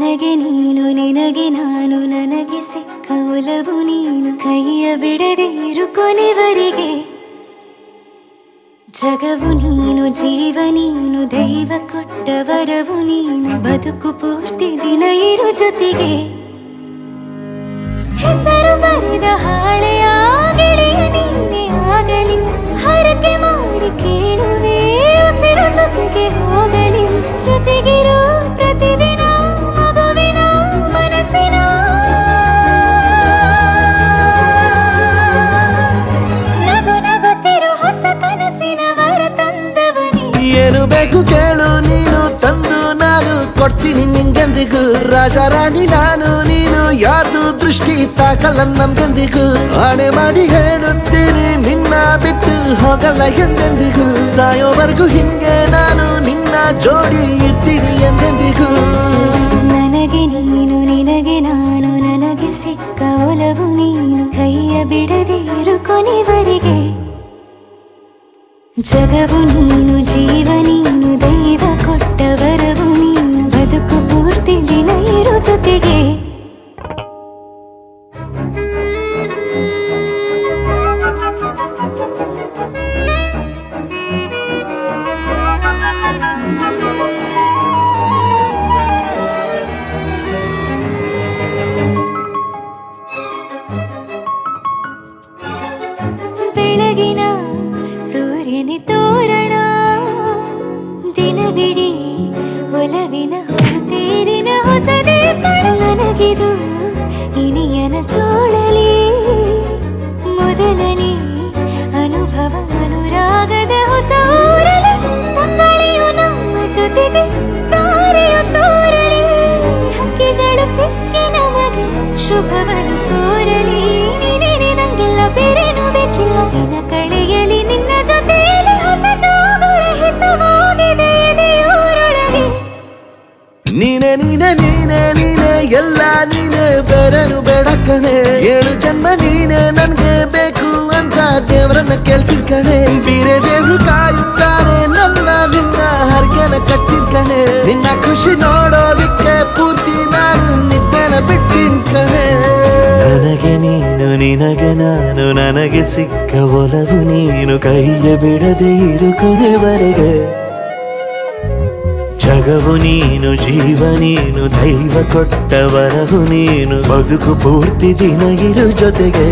ನನಗೆ ನೀನು ನಿನಗೆ ನಾನು ನನಗೆ ಸಿಕ್ಕ ಒಲವು ನೀನು ಕೈಯ ಬಿಡದೆ ಇರು ಕೊನೆವರೆಗೆ ಜಗವು ನೀನು ಜೀವ ನೀನು ದೈವ ಕೊಟ್ಟ ವರವು ನೀನು ಬದುಕು ಪೂರ್ತಿ ದಿನ ಇರು ಜೊತೆಗೆ ಹೆಸರು ಬರೆದ ಹಾಳೆಯ ಗೆಳೆಯ ನೀನೇ ಆಗಲಿ ಹರಕೆ ಮಾಡಿ ಕೇಳುವೆ ಉಸಿರು ಜೊತೆಗೆ ಹೋಗಲಿ ಜೊತೆಗಿರೋ ಪ್ರತಿದಿನ ಮಗುವಿನ ಮನಸ್ಸಿನ ನಗು ನಗುತ್ತಿರೋ ಹೊಸ ಕನಸಿನ ವರ ತಂದವನಿ ಏನು ಬೇಕು ಕೇಳು ನೀನು ತಂದು ನಾನು ಕೊಡ್ತೀನಿ ನಿಂಗೆಂದಿಗೂ ರಾಜ ರಾಣಿ ನಾನು ನೀನು ಯಾರ್ದು ದೃಷ್ಟಿ ತಾಕಲ್ಲ ನಮ್ಗೆಂದಿಗೂ ಆಣೆ ಮಾಡಿ ಹೇಳುತ್ತೀನಿ ನಿನ್ನ ಬಿಟ್ಟು ಹೋಗಲ್ಲ ಎಂದೆಂದಿಗೂ ಸಾಯೋವರೆಗೂ ಹಿಂಗೆ ನಾನು ನಿನ್ನ ಜೋಡಿ ಇರ್ತೀನಿ ಎಂದೆಂದಿಗೂ ನನಗೆ ನೀನು ನಿನಗೆ ನಾನು ನನಗೆ ಸಿಕ್ಕ ಒಲವು ನೀನು ಕೈಯ ಬಿಡದೆ ಇರು ಕೊನೆವರೆಗೆ ಜಗವು ನೀನು ಜೀವ ನೀನು ದೈವ ಕೊಟ್ಟ ವರವು ನೀನು ಬದುಕು ಪೂರ್ತಿ ದಿನ ಇರು ಜೊತೆಗೆ ಬೆಳಗಿನ ಸೂರ್ಯನ ತೋರಣ ದಿನವಿಡೀ ಒಲವಿನ ಹೊರತೇರಿನ ಹೊಸದೇ ಪಡ ನನಗಿದು ಇನಿಯನ ತೋಳಲಿ ಮೊದಲನೇ ಅನುಭವ ಅನುರಾಗದ ಹೊಸ ಊರಲಿ ತಂಗಳಿಯು ನಮ್ಮ ಜೊತೆಗೆ ತಾರೆಯು ತೋರಲಿ ಹಕ್ಕಿಗಳು ಸಿಕ್ಕಿ ನಮಗೆ ಶುಭವನ್ನು ಕೋರಲಿ ನೀನೇ ನಂಗೆಲ್ಲ ಬೇರೇನು ಬೇಕಿಲ್ಲ ದಿನ ಕಳೆಯಲಿ ನಿನ್ನ ಜೊತೆಯಲ್ಲಿ ಹೊಸ ಜೋಗುಳ ಹಿತವಾಗಿದೆ ಎದೆಯೂರೊಳಗೆ ನೀನೆ ನೀನೆ ನೀನೆ ನೀನೆ ಎಲ್ಲ ನೀನೆ ಬೇರೆನು ಬೇಡ ಕಣೆ ಏಳು ಜನ್ಮ ನೀನೆ ನನ್ಗೆ ಬೇಕು ಅಂತ ದೇವರನ್ನ ಕೇಳ್ತೀನಿ ಕಣೆ ಬೇರೆ ದೇವ್ರು ಕಾಯುತ್ತಾರೆ ನನ್ನ ನಿನ್ನ ಹರ್ಗೆನ ಕಟ್ತೀನಿ ಕಣೆ ನಿನ್ನ ಖುಷಿ ನೋಡೋದಿಕ್ಕೆ ಪೂರ್ತಿ ನಾನು ನಿದ್ದೆನ ಬಿಡ್ತೀನಿ ಕಣೆ ನನಗೆ ನೀನು ನಿನಗೆ ನಾನು ನನಗೆ ಸಿಕ್ಕ ಒಲವು ನೀನು ಕೈಯ ಬಿಡದೆ ಇರು ಕೊನೆವರೆಗೆ ಜಗವು ನೀನು ಜೀವ ನೀನು ದೈವ ಕೊಟ್ಟ ವರವು ನೀನು ಬದುಕು ಪೂರ್ತಿ ದಿನ ಇರು ಜೊತೆಗೆ